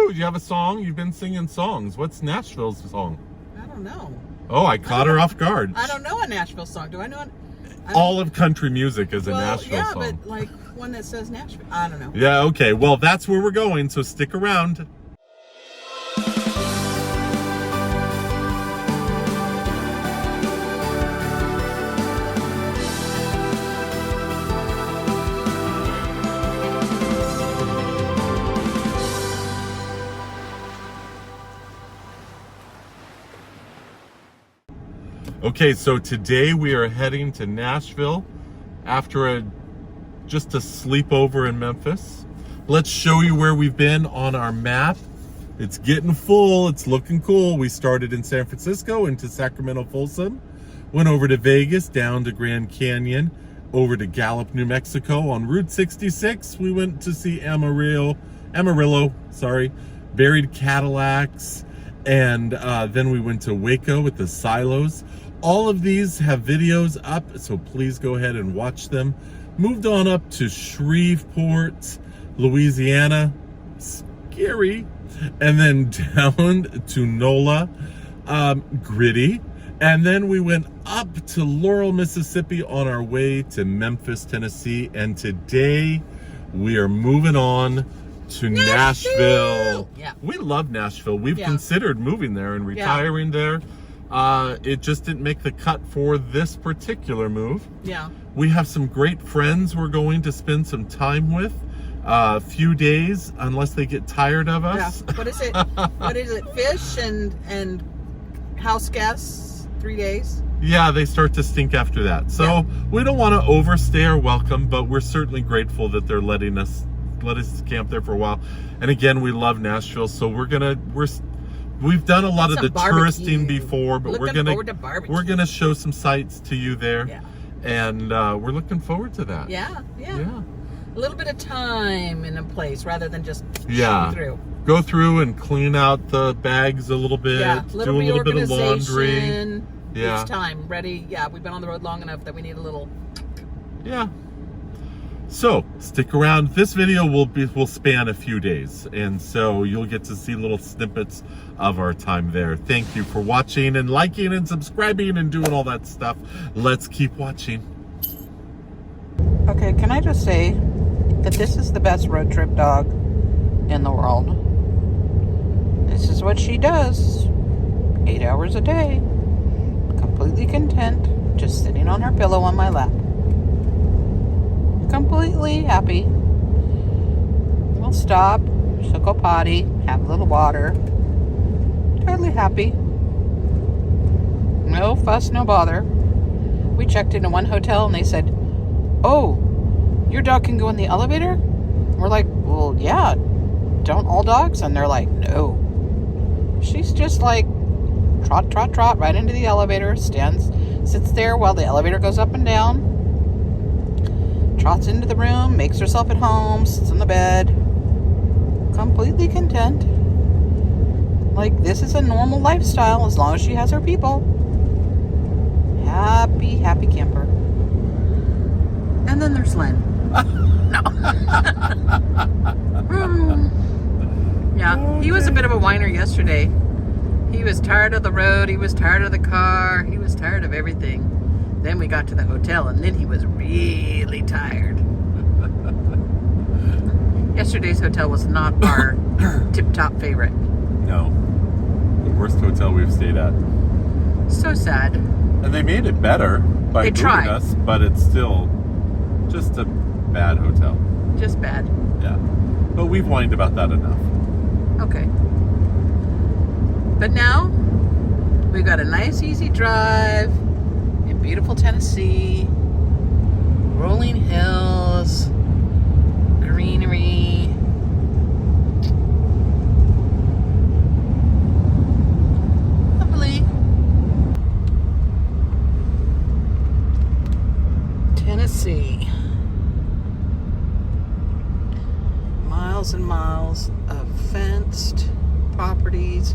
Woo! You have a song? You've been singing songs. What's Nashville's song? I don't know. Oh, I caught her off guard. I don't know a Nashville song. Do I know? All of country music is a Nashville song. Yeah, but like one that says Nashville. I don't know. Yeah, okay. Well, that's where we're going, so stick around. Okay, so today we are heading to Nashville after just a sleepover in Memphis. Let's show you where we've been on our map. It's getting full, it's looking cool. We started in San Francisco into Sacramento, Folsom, went over to Vegas, down to Grand Canyon, over to Gallup, New Mexico. On Route 66, we went to see Amarillo, buried Cadillacs, and then we went to Waco with the Silos. All of these have videos up, so please go ahead and watch them. Moved on up to Shreveport, Louisiana, scary, and then down to NOLA, gritty, and then we went up to Laurel, Mississippi on our way to Memphis, Tennessee, and today we are moving on to Nashville. Yeah. We love Nashville. We've considered moving there and retiring there. It just didn't make the cut for this particular move. Yeah. We have some great friends we're going to spend some time with. A few days, unless they get tired of us. Yeah. What is it? What is it? Fish and house guests, 3 days? Yeah, they start to stink after that. So we don't want to overstay our welcome, but we're certainly grateful that they're let us camp there for a while. And again, we love Nashville, so we've done a lot of the touristing before, but we're gonna show some sights to you there. Yeah. And we're looking forward to that. Yeah. A little bit of time in a place rather than just through. Go through and clean out the bags a little bit. Yeah, do a little bit of laundry. Yeah. Each time, ready. Yeah, we've been on the road long enough that we need a little. Yeah. So stick around. This video will span a few days, and so you'll get to see little snippets of our time there. Thank you for watching and liking and subscribing and doing all that stuff. Let's keep watching. Okay, can I just say that this is the best road trip dog in the world. This is what she does 8 hours a day, completely content, just sitting on her pillow on my lap. Completely happy. We'll stop, she'll go potty, have a little water. Totally happy. No fuss, no bother. We checked into one hotel and they said, "Oh, your dog can go in the elevator?" We're like, "Well, yeah, don't all dogs?" And they're like, "No." She's just like trot, trot, trot right into the elevator, sits there while the elevator goes up and down. Trots into the room, makes herself at home, sits on the bed, completely content. Like, this is a normal lifestyle as long as she has her people. Happy, happy camper. And then there's Len. No. Yeah, he was a bit of a whiner yesterday. He was tired of the road, he was tired of the car, he was tired of everything. Then we got to the hotel, and then he was really tired. Yesterday's hotel was not our tip-top favorite. No. The worst hotel we've stayed at. So sad. And they made it better by moving us, but it's still just a bad hotel. Just bad. Yeah. But we've whined about that enough. Okay. But now, we've got a nice, easy drive in beautiful Tennessee, rolling hills, greenery. Lovely. Tennessee. Miles and miles of fenced properties,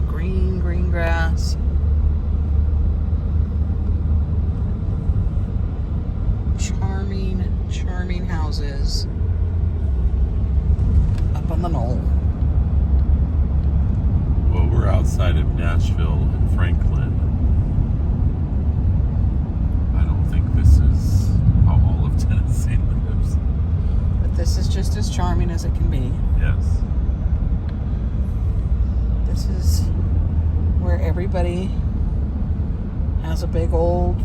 green grass. Charming houses up on the knoll. side of Nashville and Franklin. I don't think this is how all of Tennessee lives. But this is just as charming as it can be. Yes. This is where everybody has a big old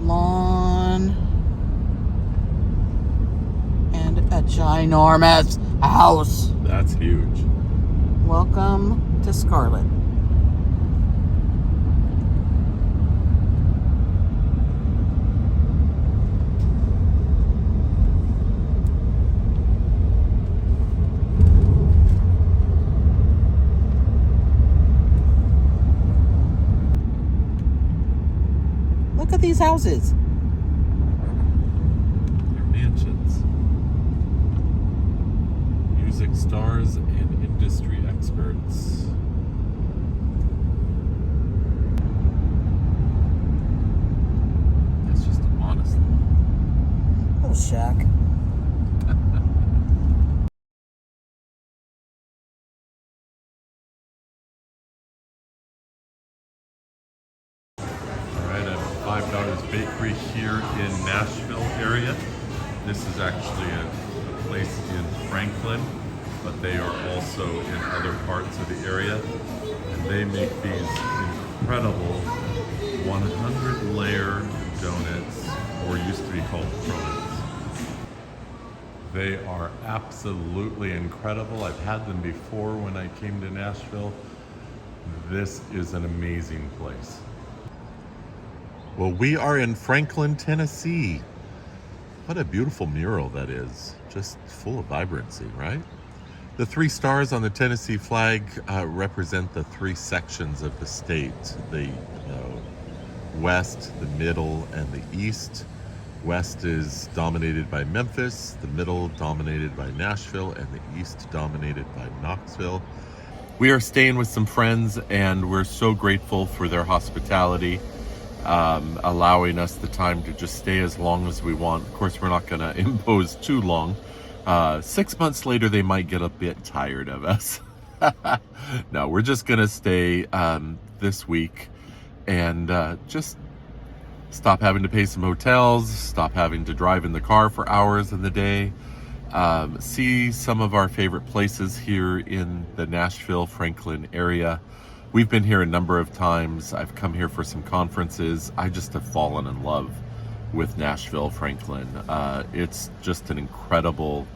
lawn and a ginormous house. That's huge. Welcome to Scarlet. Look at these houses. They're mansions. Music stars and industry experts. That's just a modest Little shack. Alright, at $5 Bakery here in Nashville area. This is actually a place in Franklin, but they are also in other parts of the area. And they make these incredible 100-layer donuts, or used to be called cronuts. They are absolutely incredible. I've had them before when I came to Nashville. This is an amazing place. Well, we are in Franklin, Tennessee. What a beautiful mural that is. Just full of vibrancy, right? The 3 stars on the Tennessee flag represent the 3 sections of the state. The west, the middle, and the east. West is dominated by Memphis, the middle dominated by Nashville, and the east dominated by Knoxville. We are staying with some friends, and we're so grateful for their hospitality, allowing us the time to just stay as long as we want. Of course, we're not going to impose too long. 6 months later, they might get a bit tired of us. No, we're just going to stay this week and just stop having to pay some hotels, stop having to drive in the car for hours in the day, see some of our favorite places here in the Nashville, Franklin area. We've been here a number of times. I've come here for some conferences. I just have fallen in love with Nashville, Franklin. It's just an incredible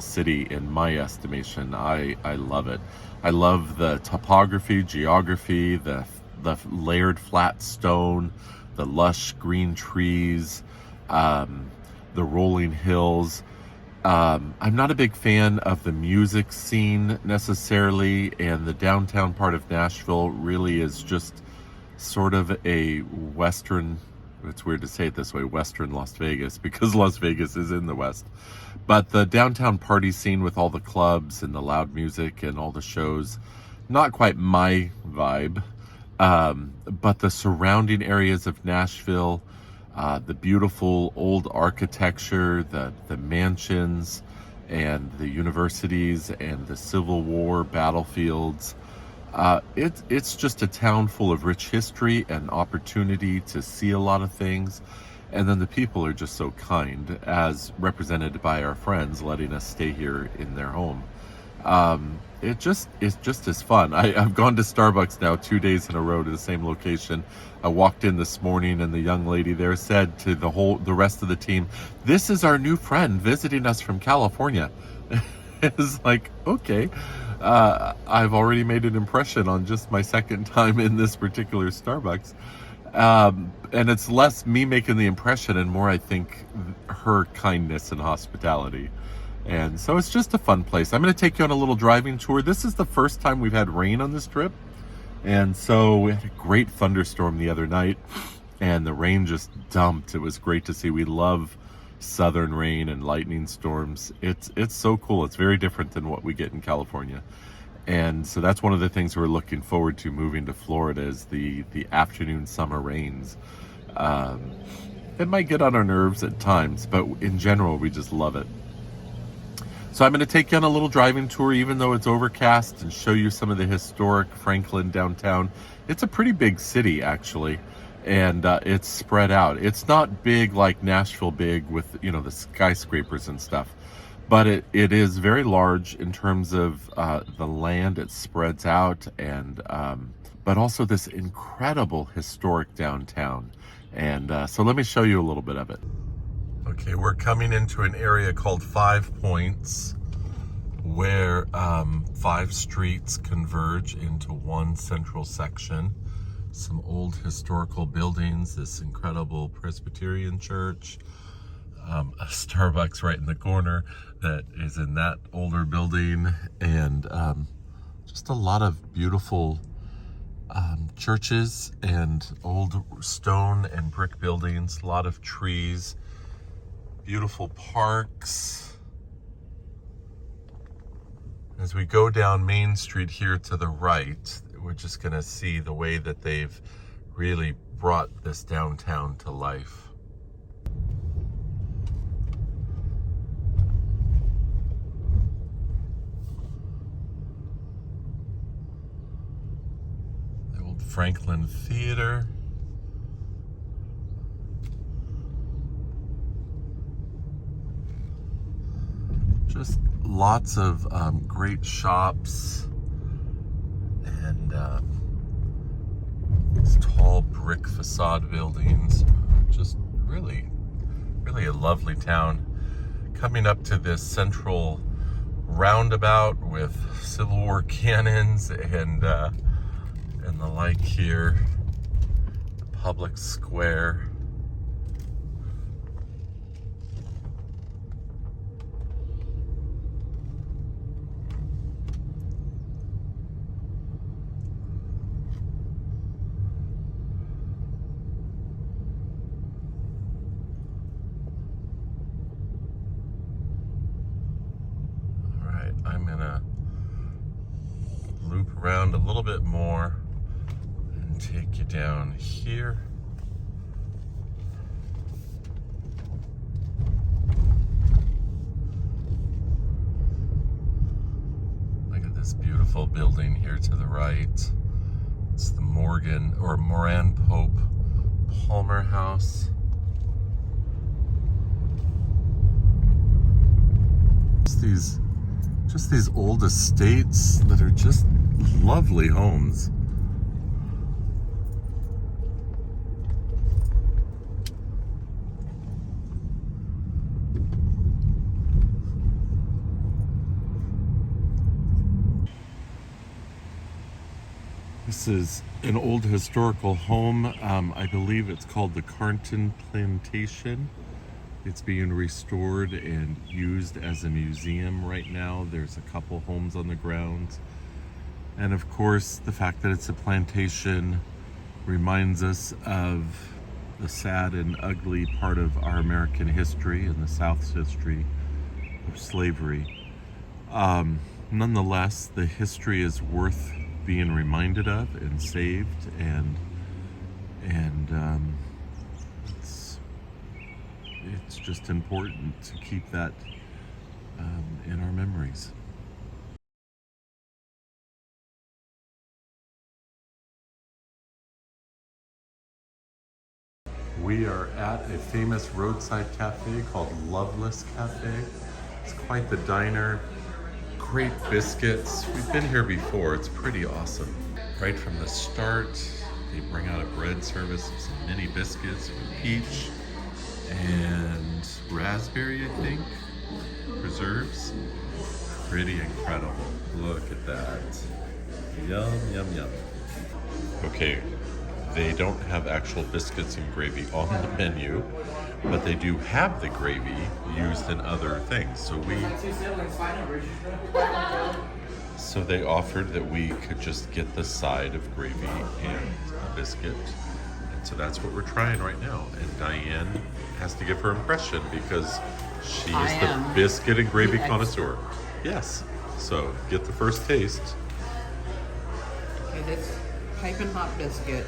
city in my estimation. I love it. I love the topography, geography, the layered flat stone, the lush green trees, the rolling hills. I'm not a big fan of the music scene necessarily, and the downtown part of Nashville really is just sort of a Western, it's weird to say it this way, Western Las Vegas, because Las Vegas is in the West. But the downtown party scene with all the clubs and the loud music and all the shows, not quite my vibe. But the surrounding areas of Nashville, the beautiful old architecture, the mansions and the universities and the Civil War battlefields. It's just a town full of rich history and opportunity to see a lot of things. And then the people are just so kind, as represented by our friends letting us stay here in their home. It's just as fun. I've gone to Starbucks now 2 days in a row to the same location. I walked in this morning and the young lady there said to the rest of the team, "This is our new friend visiting us from California." It's like, okay, I've already made an impression on just my second time in this particular Starbucks. And it's less me making the impression and more, I think, her kindness and hospitality. And so it's just a fun place. I'm going to take you on a little driving tour. This is the first time we've had rain on this trip. And so we had a great thunderstorm the other night and the rain just dumped. It was great to see. We love southern rain and lightning storms. It's so cool. It's very different than what we get in California. And so that's one of the things we're looking forward to moving to Florida is the afternoon summer rains. It might get on our nerves at times, but in general, we just love it. So I'm going to take you on a little driving tour, even though it's overcast, and show you some of the historic Franklin downtown. It's a pretty big city, actually, and it's spread out. It's not big like Nashville big with, you know, the skyscrapers and stuff, but it is very large in terms of the land. It spreads out, and but also this incredible historic downtown. And so let me show you a little bit of it. Okay, we're coming into an area called 5 Points, where 5 streets converge into one central section. Some old historical buildings, this incredible Presbyterian church, a Starbucks right in the corner that is in that older building, and just a lot of beautiful churches and old stone and brick buildings, a lot of trees, beautiful parks. As we go down Main Street here to the right, we're just going to see the way that they've really brought this downtown to life. The old Franklin Theater. Just lots of great shops, and these tall brick facade buildings. Just really a lovely town. Coming up to this central roundabout with Civil War cannons and the like here, the public square. I'm gonna loop around a little bit more and take you down here. Look at this beautiful building here to the right. It's the Moran Pope Palmer House. Just these old estates that are just lovely homes. This is an old historical home. I believe it's called the Carnton Plantation. It's being restored and used as a museum right now. There's a couple homes on the grounds. And of course, the fact that it's a plantation reminds us of the sad and ugly part of our American history and the South's history of slavery. Nonetheless, the history is worth being reminded of and saved, and it's just important to keep that in our memories. We are at a famous roadside cafe called Loveless Cafe. It's quite the diner. Great biscuits. We've been here before. It's pretty awesome. Right from the start, they bring out a bread service of some mini biscuits with peach and raspberry, I think, preserves. Pretty incredible. Look at that. Yum, yum, yum. Okay, they don't have actual biscuits and gravy on the menu, but they do have the gravy used in other things. So they offered that we could just get the side of gravy and a biscuit. And so that's what we're trying right now. And Diane has to give her impression because she is the biscuit and gravy connoisseur. Yes. So get the first taste. Okay, this piping hot biscuit,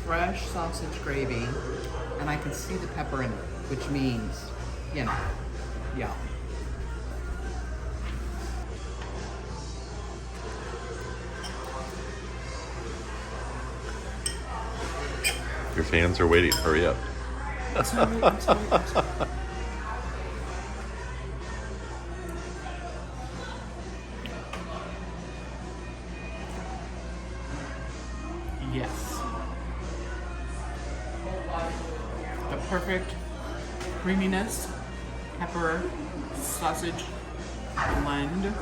fresh sausage gravy, and I can see the pepper in it, which means, you know, yeah. Your fans are waiting. Hurry up. I'm sorry. Yes. The perfect creaminess, pepper, sausage blend.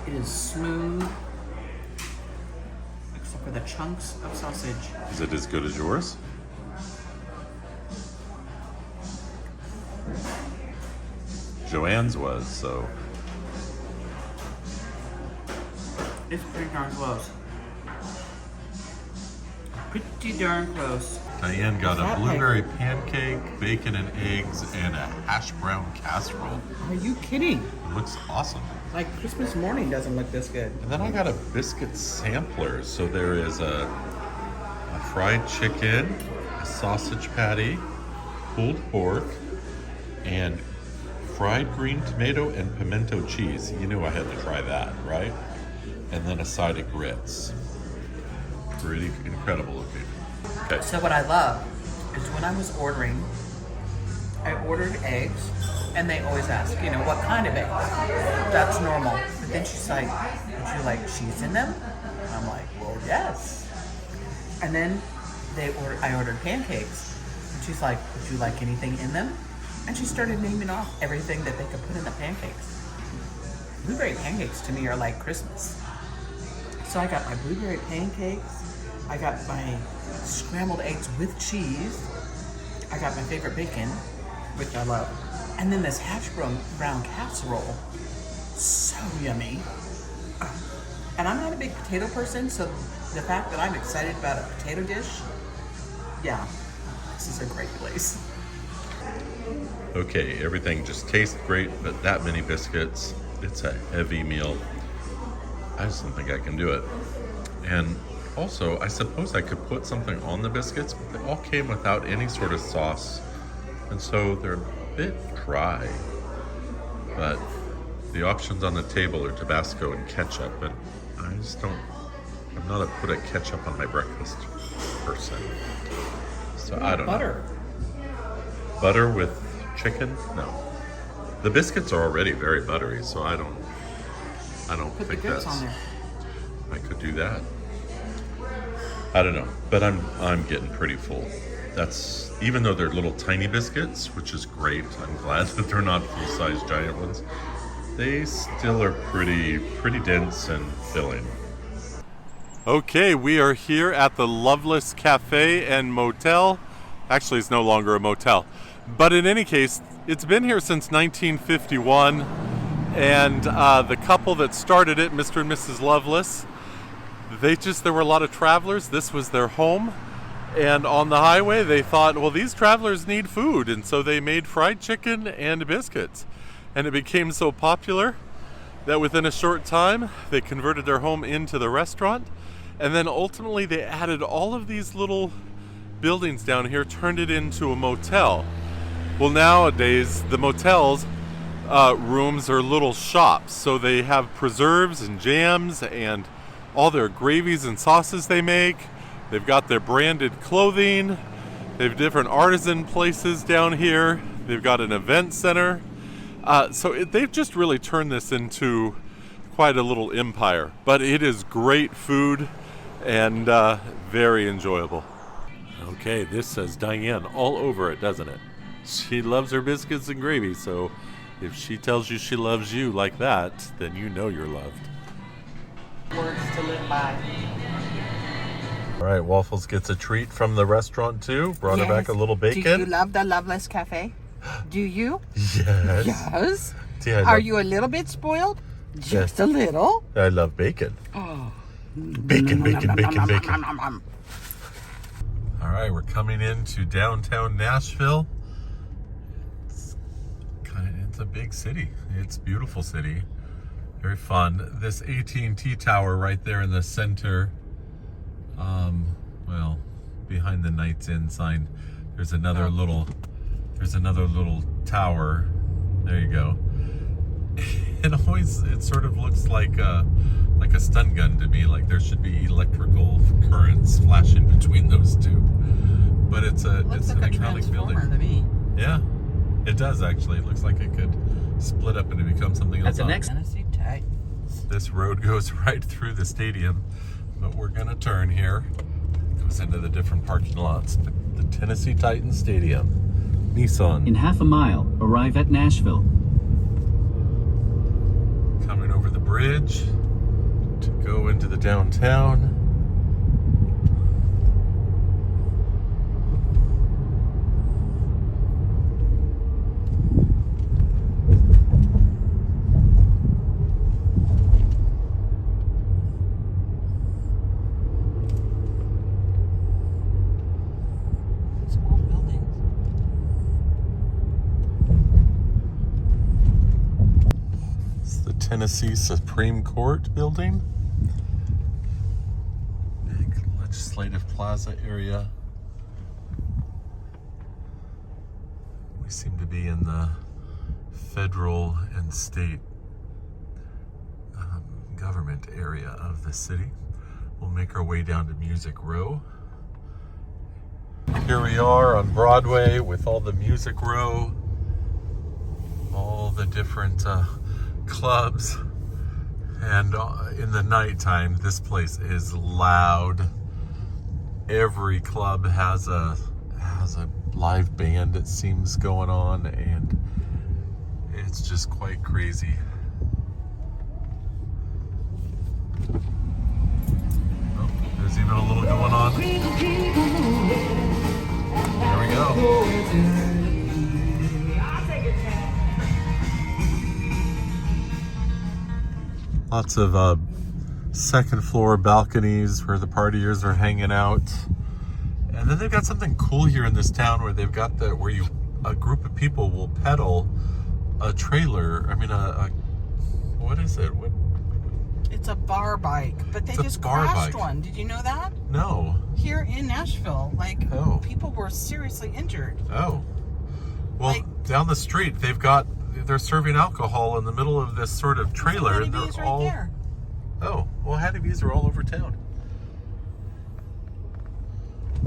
It is smooth, except for the chunks of sausage. Is it as good as yours? Joanne's was, so. It's pretty darn close. Pretty darn close. Diane got a That blueberry pancake, bacon and eggs, and a hash brown casserole. Are you kidding? It looks awesome. Like Christmas morning doesn't look this good. And then I got a biscuit sampler. So there is a fried chicken, a sausage patty, pulled pork, and fried green tomato and pimento cheese. You knew I had to try that, right? And then a side of grits. Pretty incredible looking. Okay. So what I love is when I was ordering, I ordered eggs, and they always ask, you know, what kind of eggs? That's normal. But then she's like, would you like cheese in them? And I'm like, well, yes. And then I ordered pancakes, and she's like, would you like anything in them? And she started naming off everything that they could put in the pancakes. Blueberry pancakes to me are like Christmas. So I got my blueberry pancakes. I got my scrambled eggs with cheese. I got my favorite bacon, which I love. And then this hash brown casserole. So yummy. And I'm not a big potato person, so the fact that I'm excited about a potato dish, yeah, this is a great place. Okay, everything just tastes great, but that many biscuits, it's a heavy meal. I just don't think I can do it. And also, I suppose I could put something on the biscuits, but they all came without any sort of sauce. And so they're a bit dry. But the options on the table are Tabasco and ketchup, and I just don't, I'm not a put a ketchup on my breakfast person. So I don't know. Butter with chicken? No. The biscuits are already very buttery, so I don't Put think the dips that's, on there. I could do that. I don't know, but I'm getting pretty full. That's, even though they're little tiny biscuits, which is great. I'm glad that they're not full-size giant ones. They still are pretty dense and filling. Okay, we are here at the Loveless Cafe and Motel. Actually, it's no longer a motel. But in any case, it's been here since 1951. And the couple that started it, Mr. and Mrs. Loveless, there were a lot of travelers. This was their home. And on the highway, they thought, well, these travelers need food. And so they made fried chicken and biscuits. And it became so popular that within a short time, they converted their home into the restaurant. And then ultimately, they added all of these little buildings down here, turned it into a motel. Well, nowadays, the motels rooms are little shops. So they have preserves and jams and all their gravies and sauces they make. They've got their branded clothing. They have different artisan places down here. They've got an event center. They've just really turned this into quite a little empire. But it is great food and very enjoyable. Okay, this says Diane all over it, doesn't it? She loves her biscuits and gravy, so if she tells you she loves you like that, then you know you're loved. Words to live by. All right, Waffles gets a treat from the restaurant too. Brought her back a little bacon. Do you love the Loveless Cafe? Do you? Yes. Yes. Yeah, Are you a little bit spoiled? Just a little. I love bacon. Oh. Bacon. All right, we're coming into downtown Nashville. It's a big city. It's a beautiful city. Very fun. This AT&T tower right there in the center. Well, behind the Knights Inn sign, there's another little tower. There you go. It always it sort of looks like a stun gun to me. Like there should be electrical currents flashing between those two. But it's an iconic building. To me. Yeah, it does actually. It looks like it could split up and become something else. That's the next Tennessee Titans. This road goes right through the stadium, but we're gonna turn here. It goes into the different parking lots. The Tennessee Titans Stadium. Nissan. In half a mile, arrive at Nashville. Coming over the bridge to go into the downtown. Tennessee Supreme Court building. Big legislative plaza area. We seem to be in the federal and state government area of the city. We'll make our way down to Music Row. Here we are on Broadway with all the Music Row, all the different clubs, and in the nighttime this place is loud. Every club has a live band, it seems, going on, and it's just quite crazy. Oh, there's even a little going on. There we go. Lots of second floor balconies where the partiers are hanging out. And then they've got something cool here in this town where they've got a group of people will pedal a trailer. I mean, what is it? It's a bar bike, but they just crashed one. Did you know that? No. Here in Nashville, people were seriously injured. Oh. Well, down the street, they're serving alcohol in the middle of this sort of trailer, and they're right all there. Oh, well, Hattie B's are all over town.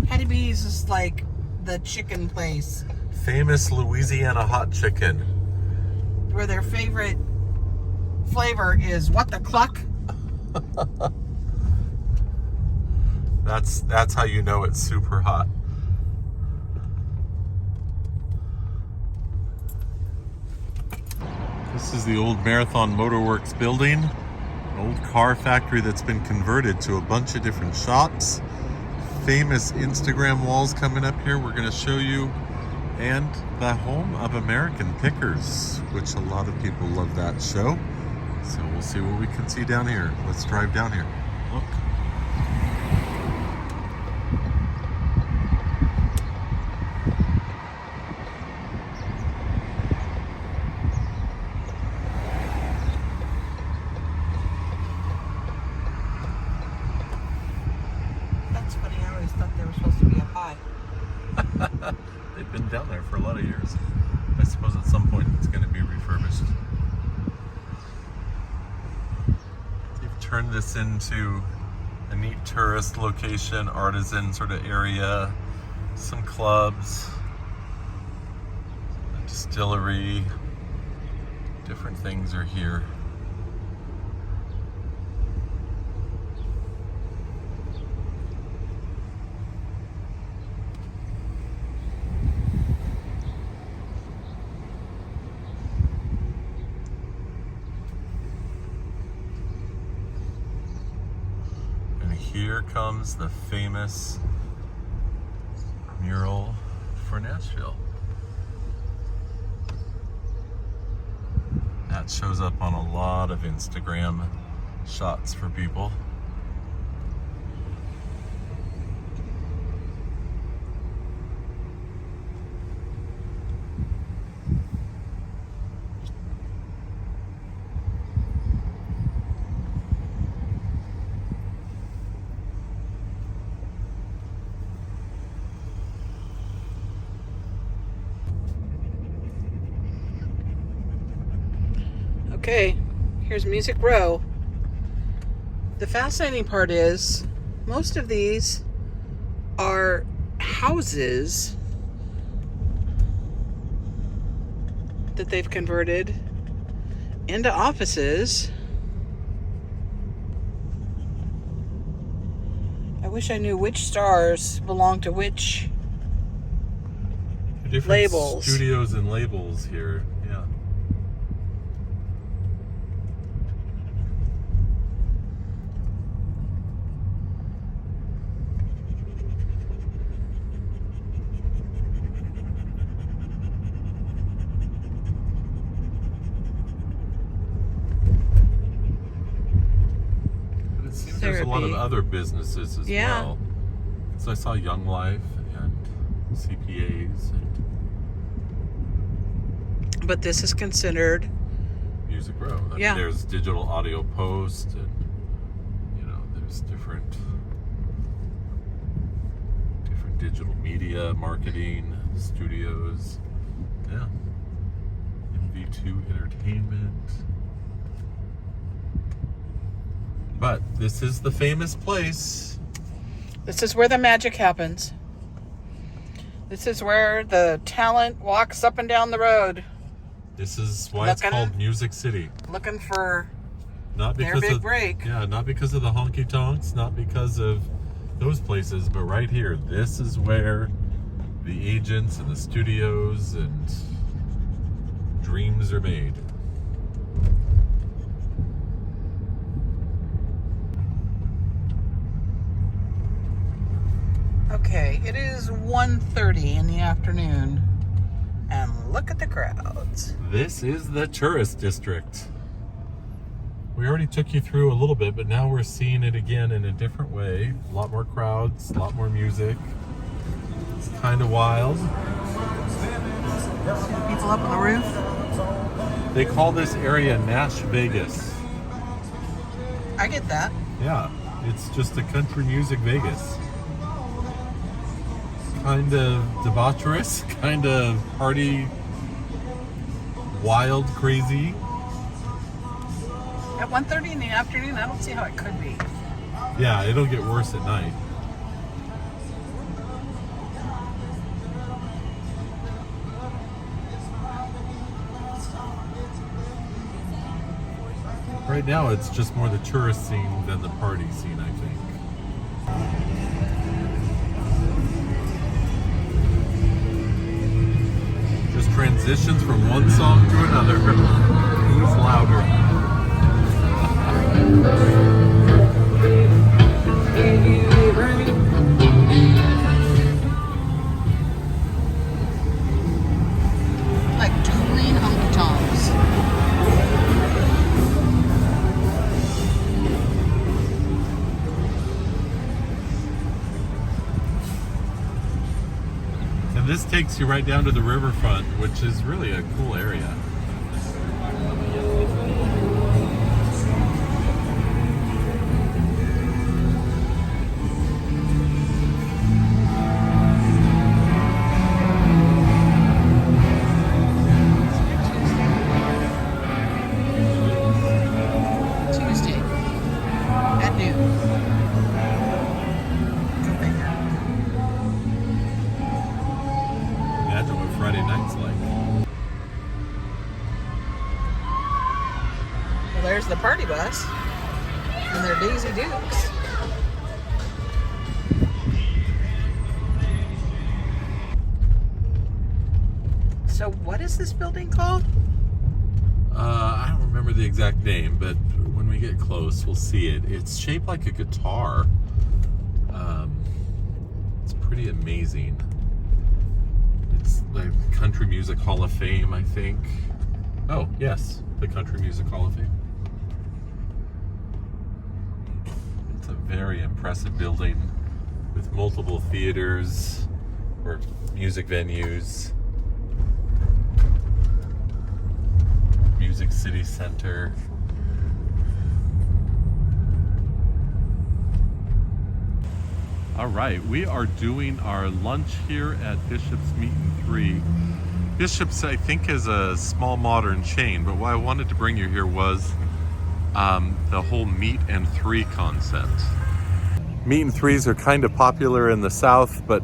Hattie B's is like the chicken place. Famous Louisiana hot chicken. Where their favorite flavor is what the cluck? That's how you know it's super hot. This is the old Marathon Motorworks building, an old car factory that's been converted to a bunch of different shops. Famous Instagram walls coming up here we're going to show you, and the home of American Pickers, which a lot of people love that show. So we'll see what we can see down here. Let's drive down here. Look. They've been down there for a lot of years. I suppose at some point it's going to be refurbished. They've turned this into a neat tourist location, artisan sort of area, some clubs, a distillery, different things are here. Here comes the famous mural for Nashville. That shows up on a lot of Instagram shots for people. Okay, Here's Music Row. The fascinating part is most of these are houses that they've converted into offices. I wish I knew which stars belong to which Different labels. Studios and labels here. Yeah. But it seems there's a lot of other businesses as well. So I saw Young Life and CPAs and But this is considered Music Row. I mean, there's digital audio post, and there's different digital media marketing studios. Yeah. MV2 Entertainment. But this is the famous place. This is where the magic happens. This is where the talent walks up and down the road. This is why it's called Music City. Looking for not because their big of, break. Yeah, not because of the honky tonks, not because of those places, but right here. This is where the agents and the studios and dreams are made. Okay, it is 1:30 in the afternoon, and look at the crowds. This is the tourist district. We already took you through a little bit, but now we're seeing it again in a different way. A lot more crowds, a lot more music. It's kind of wild. People up on the roof. They call this area Nash Vegas. I get that. Yeah, it's just a country music Vegas. Kind of debaucherous, kind of party, wild, crazy. At 1:30 in the afternoon, I don't see how it could be. Yeah, it'll get worse at night. Right now, it's just more the tourist scene than the party scene, I think. Just transitions from one song to another. Who's louder? Like dueling honky tonks. And this takes you right down to the riverfront, which is really a cool area. Tuesday at noon. Go figure. Imagine what Friday night's like. Well, there's the party bus and their Daisy Dukes. So what is this building called? I don't remember the exact name, but when we get close, we'll see it. It's shaped like a guitar. It's pretty amazing. It's the Country Music Hall of Fame, I think. Oh, yes, the Country Music Hall of Fame. It's a very impressive building with multiple theaters or music venues. Music City Center. All right, we are doing our lunch here at Bishop's Meat and 3. Bishop's, I think, is a small modern chain, but why I wanted to bring you here was the whole meat and three concept. Meat and threes are kind of popular in the South, but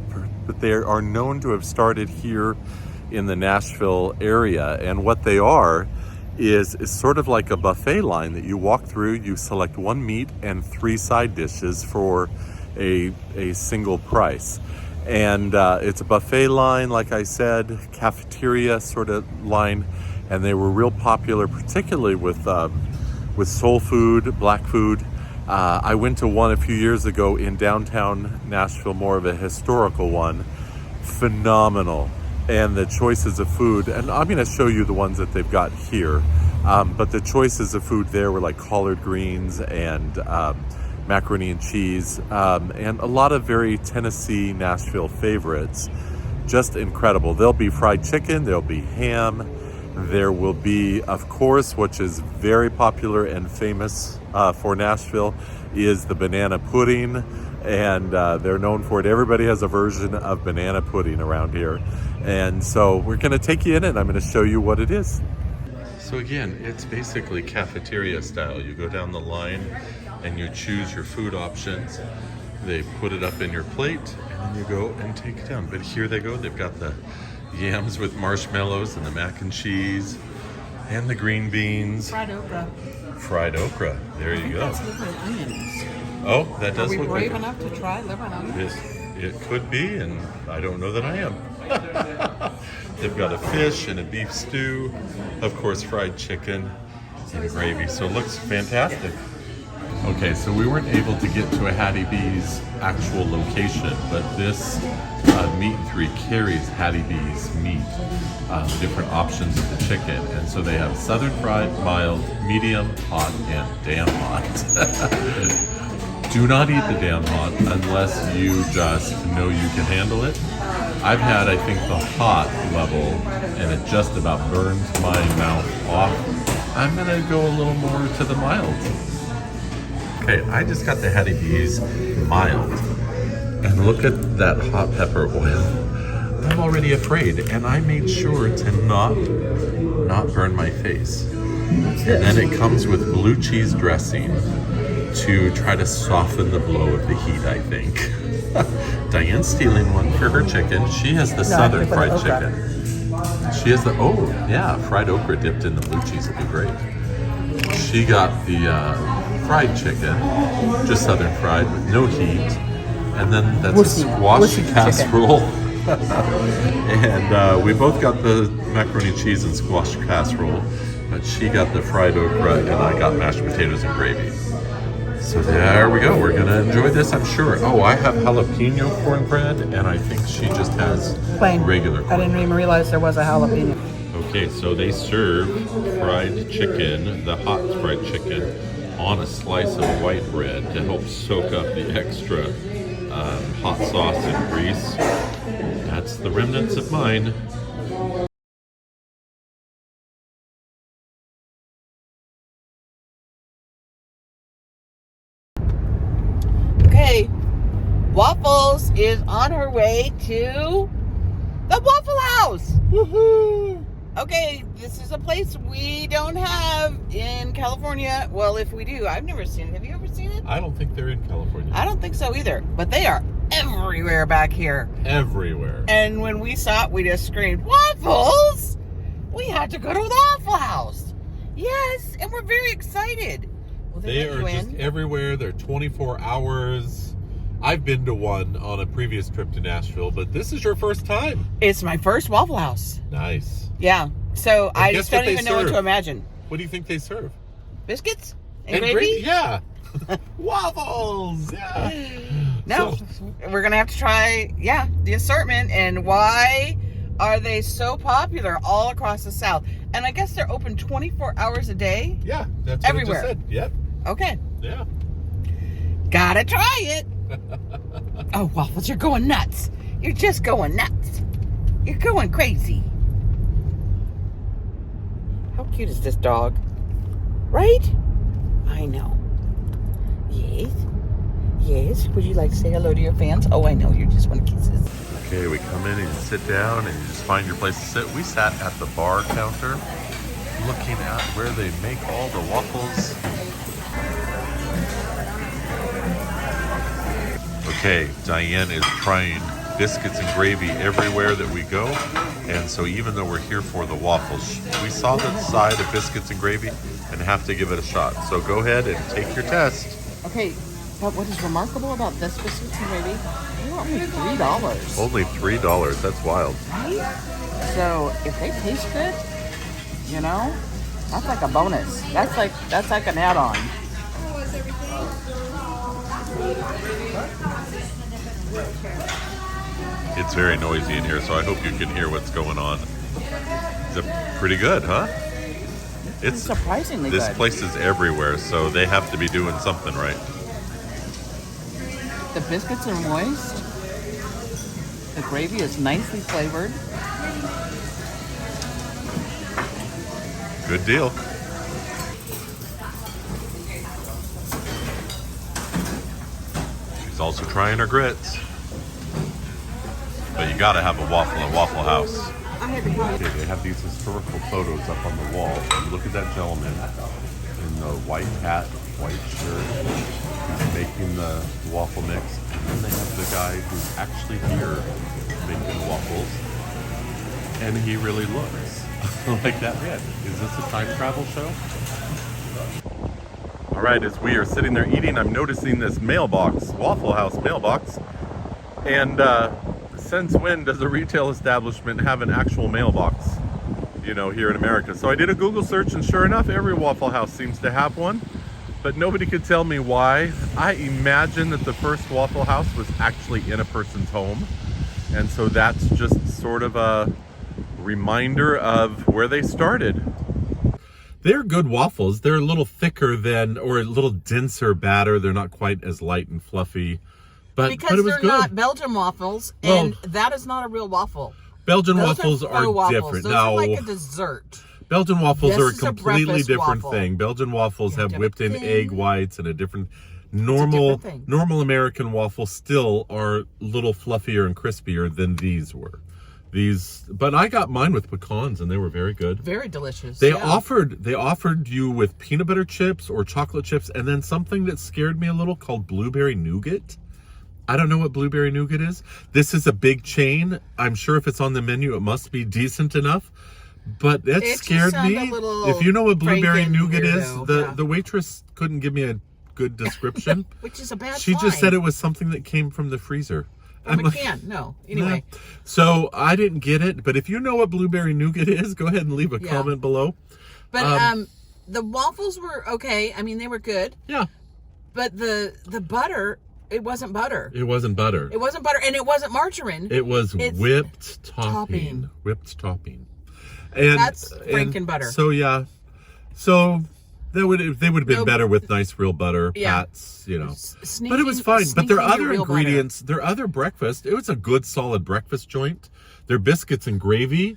they are known to have started here in the Nashville area. And what they are is sort of like a buffet line that you walk through. You select one meat and three side dishes for a single price. And it's a buffet line, like I said, cafeteria sort of line. And they were real popular, particularly with soul food, black food. I went to one a few years ago in downtown Nashville, more of a historical one. Phenomenal. And the choices of food, and I'm going to show you the ones that they've got here, but the choices of food there were like collard greens and macaroni and cheese, and a lot of very Tennessee, Nashville favorites. Just incredible. There'll be fried chicken, there'll be ham, there will be, of course, which is very popular and famous for Nashville, is the banana pudding, and they're known for it. Everybody has a version of banana pudding around here. And so we're going to take you in and I'm going to show you what it is. So again, it's basically cafeteria style. You go down the line and you choose your food options. They put it up in your plate and then you go and take it down. But here they go. They've got the yams with marshmallows and the mac and cheese and the green beans. Fried okra. Fried okra. There you go. That's liver and onions. Oh, that does look look brave like enough to try liver and onions? it could be, and I don't know that I am. They've got a fish and a beef stew, of course fried chicken and gravy, so it looks fantastic. Okay, so we weren't able to get to a Hattie B's actual location, but this meat and three carries Hattie B's meat, different options of the chicken, and so they have southern fried, mild, medium, hot, and damn hot. Do not eat the damn hot unless you just know you can handle it. I've had, I think, the hot level, and it just about burns my mouth off. I'm gonna go a little more to the mild. Okay, I just got the Hattie B's mild, and look at that hot pepper oil. I'm already afraid, and I made sure to not burn my face. And then it comes with blue cheese dressing to try to soften the blow of the heat, I think. Diane's stealing one for her chicken. She has the southern fried chicken. She has the, oh yeah, fried okra dipped in the blue cheese would be great. She got the fried chicken, just southern fried with no heat. And then that's a squash casserole. And we both got the macaroni and cheese and squash casserole, but she got the fried okra and I got mashed potatoes and gravy. So there we go. We're gonna enjoy this, I'm sure. Oh, I have jalapeno cornbread, and I think she just has plain regular cornbread. I didn't even realize there was a jalapeno. Okay, so they serve fried chicken, the hot fried chicken, on a slice of white bread to help soak up the extra hot sauce and grease. That's the remnants of mine. Okay, Waffles is on her way to the Waffle House. Woohoo! Okay, this is a place we don't have in California. Well, if we do, I've never seen it. Have you ever seen it? I don't think they're in California. I don't think so either, but they are everywhere back here. Everywhere. And when we saw it, we just screamed, Waffles! We had to go to the Waffle House. Yes, and we're very excited. Well, They are just everywhere. They're 24 hours. I've been to one on a previous trip to Nashville, but this is your first time. It's my first Waffle House. Nice. Yeah, so And I guess just don't what they even know what serve? to imagine. What do you think they serve? Biscuits? And gravy? Yeah. Waffles. Yeah. No, So- we're going to have to try, the assortment and why are they so popular all across the South? And I guess they're open 24 hours a day? Yeah, that's Everywhere. what I just said. Yep. Okay. Yeah. Gotta try it. Oh, Waffles, you're going nuts. You're just going nuts. You're going crazy. How cute is this dog? Right? I know. Yes. Yes. Would you like to say hello to your fans? Oh, I know. You just want kisses. Okay, we come in and you sit down and you just find your place to sit. We sat at the bar counter looking at where they make all the waffles. Okay, Diane is trying biscuits and gravy everywhere that we go. And so even though we're here for the waffles, we saw the side of biscuits and gravy and have to give it a shot. So go ahead and take your test. Okay, but what is remarkable about this biscuits and gravy, they were only $3. Only $3, that's wild. Right? So if they taste good, you know, that's like a bonus. That's like an add-on. It's very noisy in here, so I hope you can hear what's going on. It's pretty good, huh? It's surprisingly good. This good. place is everywhere, so they have to be doing something right. The biscuits are moist. The gravy is nicely flavored. Good deal. She's also trying her grits. But you gotta have a waffle at Waffle House. Okay, they have these historical photos up on the wall. You look at that gentleman in the white hat, white shirt. He's making the waffle mix. And then they have the guy who's actually here making waffles. And he really looks like that man. Is this a time travel show? All right, as we are sitting there eating, I'm noticing this mailbox, Waffle House mailbox. And since when does a retail establishment have an actual mailbox, you know, here in America? So I did a Google search, and sure enough, every Waffle House seems to have one, but nobody could tell me why. I imagine that the first Waffle House was actually in a person's home, and so that's just sort of a reminder of where they started. They're good waffles. They're a little thicker than, or a little denser batter. They're not quite as light and fluffy. But Because it was they're good. not Belgian waffles, and that is not a real waffle. Belgian Those waffles faux are waffles. different. Those No, are like a dessert. Belgian waffles This are a is a completely breakfast different waffle. thing. Belgian waffles have different whipped in thing. egg whites and a different different thing. normal American waffles still are a little fluffier and crispier than these were. But I got mine with pecans and they were very good. Very delicious. They yeah. offered you with peanut butter chips or chocolate chips, and then something that scared me a little called blueberry nougat. I don't know what blueberry nougat is. This is a big chain. I'm sure if it's on the menu, it must be decent enough. But that It scared just me. sounded a little If you know what blueberry Franken nougat weirdo, is, yeah. the waitress couldn't give me a good description. Which is a bad She sign. just said it was something that came from the freezer. From a can. No. Anyway. Nah. So I didn't get it, but if you know what blueberry nougat is, go ahead and leave a Yeah. comment below. But the waffles were okay. I mean, they were good. Yeah. But the butter, it wasn't butter. It wasn't butter. It wasn't butter, and it wasn't margarine. It was It's whipped topping. topping. Whipped topping. And That's Franken butter. So yeah. So they would have been No, better with nice real butter, Yeah. pats, you know. Sneaking- But it was fine. But their sneaking your other real butter. ingredients, their other breakfast, it was a good solid breakfast joint. Their biscuits and gravy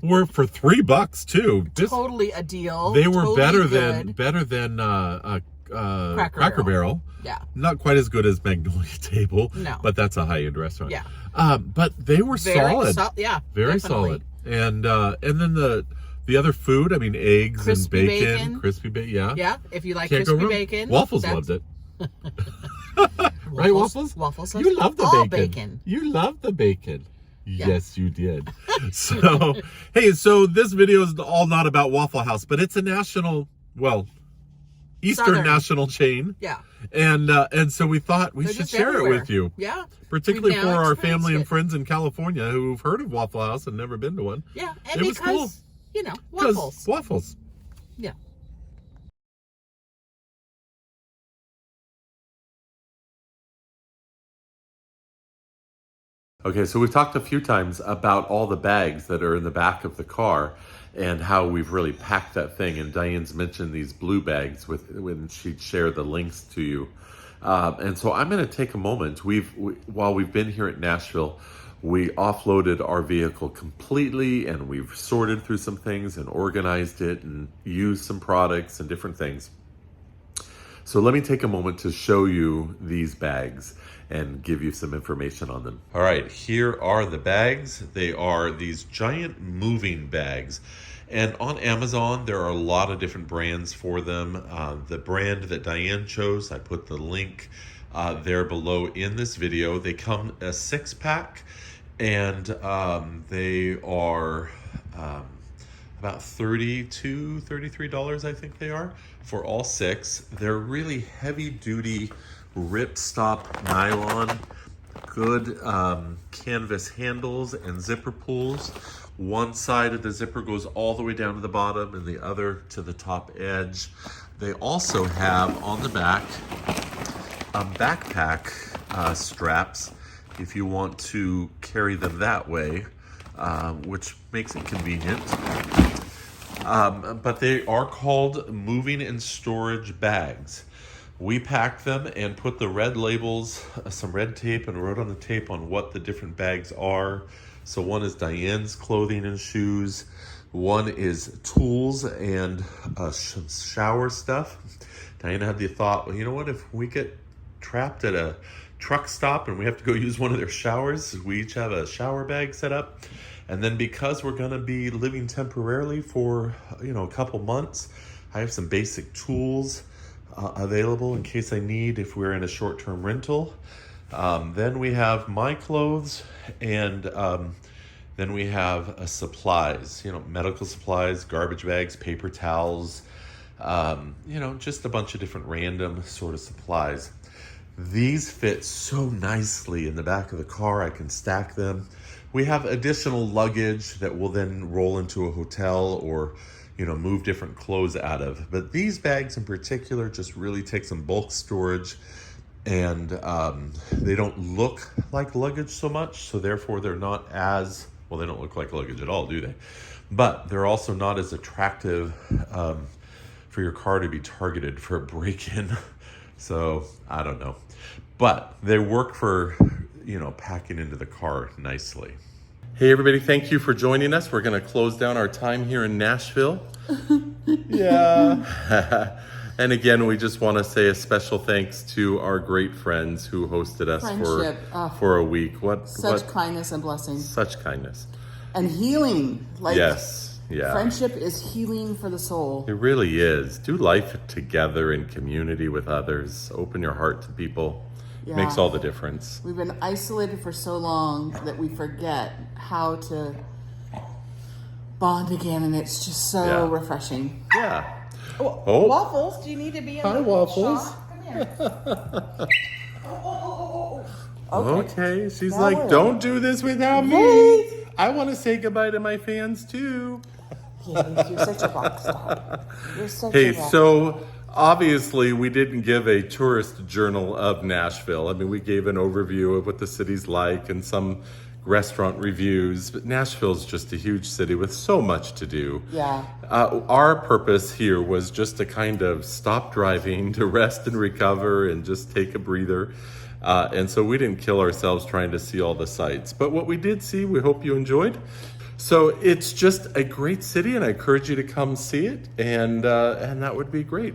were for $3 too. Totally a deal. They were Totally better good. than Cracker Barrel. Barrel. Yeah. Not quite as good as Magnolia Table. No. But that's a high-end restaurant. Yeah. But they were solid. Yeah. Very definitely. solid. And then the other food, I mean, eggs Crispy and bacon. crispy bacon, yeah. Yeah. If you like Can't go crispy wrong. bacon. Waffles that's- loved it. Right, Waffles? Waffles. You love the all bacon. You love the bacon. Yeah. Yes, you did. So, hey, so this video is all not about Waffle House, but it's a national, well, Eastern Southern. national chain. Yeah. And so we thought we They're should just share everywhere. it with you. Yeah. Particularly We've for now our experienced family and it. friends in California who've heard of Waffle House and never been to one. Yeah. And It was because, cool. you know, 'Cause waffles. Waffles. Yeah. Okay, so we've talked a few times about all the bags that are in the back of the car and how we've really packed that thing. And Diane's mentioned these blue bags when she'd share the links to you. And so I'm going to take a moment. While we've been here at Nashville, we offloaded our vehicle completely and we've sorted through some things and organized it and used some products and different things. So let me take a moment to show you these bags and give you some information on them. All right, here are the bags. They are these giant moving bags. And on Amazon, there are a lot of different brands for them. The brand that Diane chose, I put the link there below in this video. They come a 6-pack, and they are about $33 I think they are for all 6. They're really heavy duty ripstop nylon, good canvas handles and zipper pulls. One side of the zipper goes all the way down to the bottom and the other to the top edge. They also have on the back backpack straps if you want to carry them that way, which makes it convenient. But they are called moving and storage bags. We packed them and put the red labels, some red tape, and wrote on the tape on what the different bags are. So one is Diane's clothing and shoes. One is tools and shower stuff. Diana had the thought, well, you know what, if we get trapped at a truck stop and we have to go use one of their showers, we each have a shower bag set up. And then because we're gonna be living temporarily for, a couple months, I have some basic tools available in case I need if we're in a short-term rental. Then we have my clothes, and then we have supplies, medical supplies, garbage bags, paper towels, just a bunch of different random sort of supplies. These fit so nicely in the back of the car. I can stack them. We have additional luggage that will then roll into a hotel or, move different clothes out of. But these bags in particular just really take some bulk storage, and they don't look like luggage so much. So therefore they're not as, well, they don't look like luggage at all, do they? But they're also not as attractive for your car to be targeted for a break-in. So I don't know, but they work for, packing into the car nicely. Hey everybody, thank you for joining us. We're gonna close down our time here in Nashville. Yeah. And again, we just want to say a special thanks to our great friends who hosted us for a week. Such kindness and blessings. Such kindness. And healing. Yes. Yeah. Friendship is healing for the soul. It really is. Do life together in community with others. Open your heart to people. Yeah. Makes all the difference. We've been isolated for so long that we forget how to bond again, and it's just so refreshing. Yeah. Oh. Waffles, do you need to be in Hi, Waffles. Come here. Okay. She's like, don't do this without me. I want to say goodbye to my fans too. Yeah, you're such a rock star. You're such a rock star. So obviously we didn't give a tourist journal of Nashville. I mean, we gave an overview of what the city's like and some restaurant reviews, but Nashville's just a huge city with so much to do. Yeah. Our purpose here was just to kind of stop driving, to rest and recover and just take a breather. And so we didn't kill ourselves trying to see all the sights. But what we did see, we hope you enjoyed. So it's just a great city, and I encourage you to come see it, and that would be great.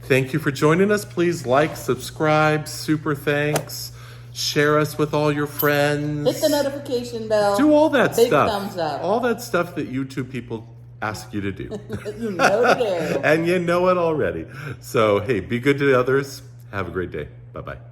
Thank you for joining us. Please like, subscribe, super thanks. Share us with all your friends. Hit the notification bell. Do all that Big stuff. Thumbs up. All that stuff that YouTube people ask you to do. You know to do. And you know it already. So, hey, be good to others. Have a great day. Bye-bye.